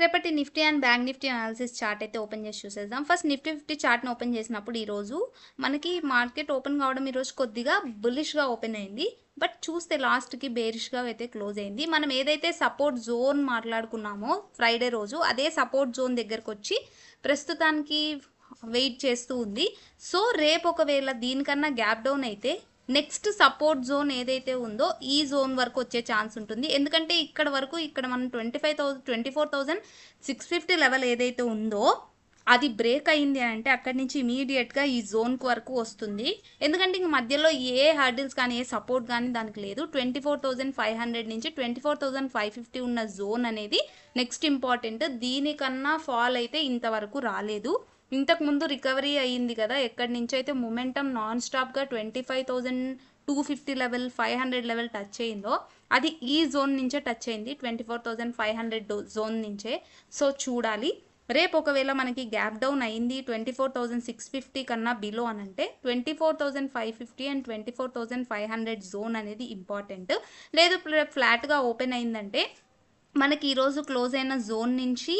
రేపటి Nifty and bank Nifty analysis chart అయితే open చేసి చూసేద్దాం. ఫస్ట్ నిఫ్టీ 50 చార్ట్‌ని ఓపెన్ చేసినప్పుడు ఈరోజు మనకి మార్కెట్ ఓపెన్ కావడం ఈరోజు కొద్దిగా బుల్లిష్‌గా ఓపెన్ అయింది. బట్ చూస్తే లాస్ట్‌కి బేరిష్‌గా అయితే క్లోజ్ అయింది. మనం ఏదైతే సపోర్ట్ జోన్ మాట్లాడుకున్నామో ఫ్రైడే రోజు అదే సపోర్ట్ జోన్ దగ్గరకొచ్చి ప్రస్తుతానికి వెయిట్ చేస్తూ ఉంది. సో రేపు ఒకవేళ దీనికన్నా గ్యాప్ డౌన్ అయితే నెక్స్ట్ సపోర్ట్ జోన్ ఏదైతే ఉందో ఈ జోన్ వరకు వచ్చే ఛాన్స్ ఉంటుంది. ఎందుకంటే ఇక్కడ వరకు ఇక్కడ మనం 24,650 లెవెల్ ఏదైతే ఉందో అది బ్రేక్ అయింది అంటే అక్కడి నుంచి ఇమీడియట్గా ఈ జోన్ వరకు వస్తుంది. ఎందుకంటే ఇంక మధ్యలో ఏ హర్డిల్స్ కానీ ఏ సపోర్ట్ కానీ దానికి లేదు. 24,500 నుంచి 24,550 ఉన్న జోన్ అనేది నెక్స్ట్ ఇంపార్టెంట్. దీనికన్నా ఫాల్ అయితే ఇంతవరకు రాలేదు. ఇంతకు ముందు రికవరీ అయ్యింది కదా, ఎక్కడి నుంచి అయితే మొమెంటం నాన్ స్టాప్గా 25,250 లెవెల్ 500 లెవెల్ టచ్ అయిందో అది ఈ జోన్ నుంచే టచ్ అయింది, 24,500 జోన్ నుంచే. సో చూడాలి రేపు ఒకవేళ మనకి గ్యాప్ డౌన్ అయింది 24,650 కన్నా బిలో అని అంటే 24,550 అండ్ 24,500 జోన్ అనేది ఇంపార్టెంట్. లేదు రేపు ఫ్లాట్గా ఓపెన్ అయిందంటే మనకి ఈరోజు క్లోజ్ అయిన జోన్ నుంచి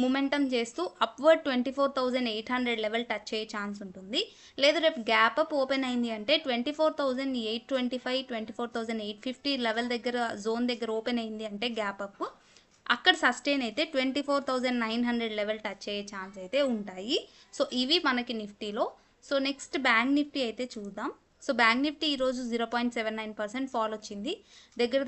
మొమెంటం చేస్తూ అప్వర్డ్ 24,800 లెవెల్ టచ్ అయ్యే ఛాన్స్ ఉంటుంది. లేదు రేపు గ్యాప్ అప్ ఓపెన్ అయింది అంటే 24,825 24,850 లెవెల్ దగ్గర జోన్ దగ్గర ఓపెన్ అయింది అంటే గ్యాప్ అప్ అక్కడ సస్టైన్ అయితే 24,900 లెవెల్ టచ్ అయ్యే ఛాన్స్ అయితే ఉంటాయి. సో ఇవి మనకి నిఫ్టీలో. సో నెక్స్ట్ బ్యాంక్ నిఫ్టీ అయితే చూద్దాం. సో బ్యాంక్ నిఫ్టీ ఈరోజు 0.79% ఫాల్ వచ్చింది. దగ్గర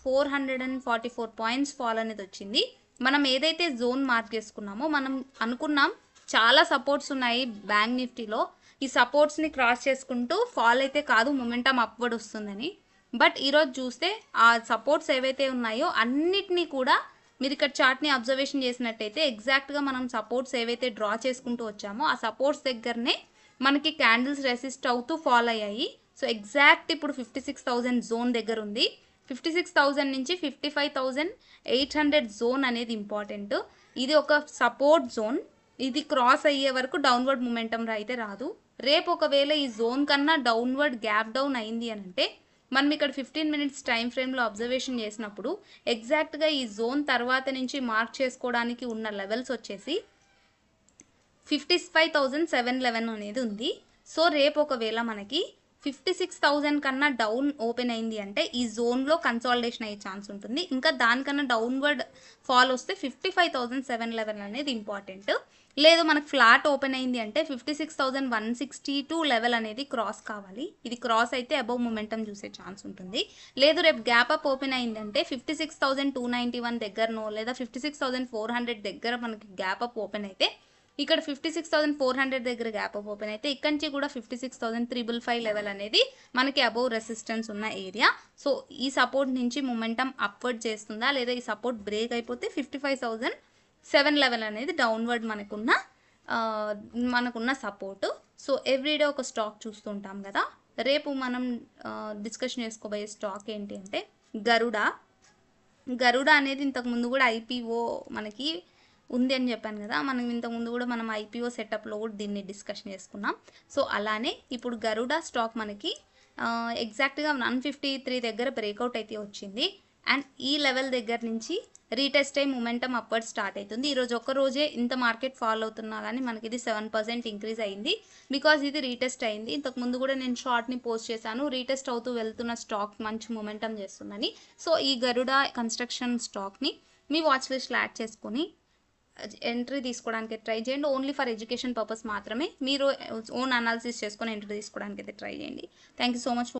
444 పాయింట్స్ ఫాల్ అనేది వచ్చింది. మనం ఏదైతే జోన్ మార్క్ చేసుకున్నామో మనం అనుకున్నాం చాలా సపోర్ట్స్ ఉన్నాయి బ్యాంక్ నిఫ్టీలో, ఈ సపోర్ట్స్ని క్రాస్ చేసుకుంటూ ఫాల్ అయితే కాదు మొమెంటం అప్వర్డ్ వస్తుందని. బట్ ఈరోజు చూస్తే ఆ సపోర్ట్స్ ఏవైతే ఉన్నాయో అన్నిటినీ కూడా మీరు ఇక్కడ చార్ట్ని అబ్జర్వేషన్ చేసినట్టయితే ఎగ్జాక్ట్గా మనం సపోర్ట్స్ ఏవైతే డ్రా చేసుకుంటూ వచ్చామో ఆ సపోర్ట్స్ దగ్గరనే మనకి క్యాండిల్స్ రెసిస్ట్ అవుతూ ఫాల్ అయ్యాయి. సో ఎగ్జాక్ట్ ఇప్పుడు 56,000 జోన్ దగ్గర ఉంది. 56,000 నుంచి 55,800 జోన్ అనేది ఇంపార్టెంట్. ఇది ఒక సపోర్ట్ జోన్. ఇది క్రాస్ అయ్యే వరకు డౌన్వర్డ్ మొమెంటం అయితే రాదు. రేపు ఒకవేళ ఈ జోన్ కన్నా డౌన్వర్డ్ గ్యాప్ డౌన్ అయింది అని అంటే మనం ఇక్కడ 15 మినిట్స్ టైం ఫ్రేమ్లో అబ్జర్వేషన్ చేసినప్పుడు ఎగ్జాక్ట్గా ఈ జోన్ తర్వాత నుంచి మార్క్ చేసుకోవడానికి ఉన్న లెవెల్స్ వచ్చేసి 55,711 అనేది ఉంది. సో రేపు ఒకవేళ మనకి 56,000 కన్నా డౌన్ ఓపెన్ అయింది అంటే ఈ జోన్లో కన్సాలిడేషన్ అయ్యే ఛాన్స్ ఉంటుంది. ఇంకా దానికన్నా డౌన్వర్డ్ ఫాల్ వస్తే 55,711 అనేది ఇంపార్టెంట్. లేదు మనకు ఫ్లాట్ ఓపెన్ అయింది అంటే 56,162 లెవెల్ అనేది క్రాస్ కావాలి. ఇది క్రాస్ అయితే అబవ్ మొమెంటం చూసే ఛాన్స్ ఉంటుంది. లేదు రేపు గ్యాప్ అప్ ఓపెన్ అయిందంటే 56,291 దగ్గరనో లేదా 56,400 దగ్గర మనకి గ్యాప్ అప్ ఓపెన్ అయితే ఇక్కడ 56,400 దగ్గర గ్యాప్ అప్ ఓపెన్ అయితే ఇక్కడి నుంచి కూడా 56,355 లెవెల్ అనేది మనకి అబౌవ్ రెసిస్టెన్స్ ఉన్న ఏరియా. సో ఈ సపోర్ట్ నుంచి మొమెంటం అప్వర్డ్ చేస్తుందా లేదా ఈ సపోర్ట్ బ్రేక్ అయిపోతే 55,007 లెవెల్ అనేది డౌన్వర్డ్ మనకున్న సపోర్టు. సో ఎవ్రీడే ఒక స్టాక్ చూస్తుంటాం కదా. రేపు మనం డిస్కషన్ చేసుకోబోయే స్టాక్ ఏంటి అంటే గరుడ అనేది ఇంతకుముందు కూడా ఐపీఓ మనకి ఉంది అని చెప్పాను కదా. మనం ఇంతకుముందు కూడా మనం ఐపీఓ సెటప్లో కూడా దీన్ని డిస్కషన్ చేసుకున్నాం. సో అలానే ఇప్పుడు గరుడ స్టాక్ మనకి ఎగ్జాక్ట్గా 153 దగ్గర బ్రేక్అవుట్ అయితే వచ్చింది. అండ్ ఈ లెవెల్ దగ్గర నుంచి రీటెస్ట్ అయ్యి మొమెంటం అప్వర్డ్ స్టార్ట్ అవుతుంది. ఈరోజు ఒక్క రోజే ఇంత మార్కెట్ ఫాలో అవుతున్నా కానీ మనకి ఇది 7% ఇంక్రీజ్ అయింది. బికాజ్ ఇది రీటెస్ట్ అయింది. ఇంతకుముందు కూడా నేను షార్ట్ని పోస్ట్ చేశాను, రీటెస్ట్ అవుతూ వెళ్తున్న స్టాక్ మంచి మొమెంటం చేస్తుందని. సో ఈ గరుడ కన్స్ట్రక్షన్ స్టాక్ని మీ వాచ్ లిస్ట్లో యాడ్ చేసుకొని ఎంట్రీ తీసుకోవడానికి ట్రై చేయండి. ఓన్లీ ఫర్ ఎడ్యుకేషన్ పర్పస్ మాత్రమే. మీరు ఓన్ అనాలిసిస్ చేసుకొని ఎంట్రీ తీసుకోవడానికి అయితే ట్రై చేయండి. Thank you so much.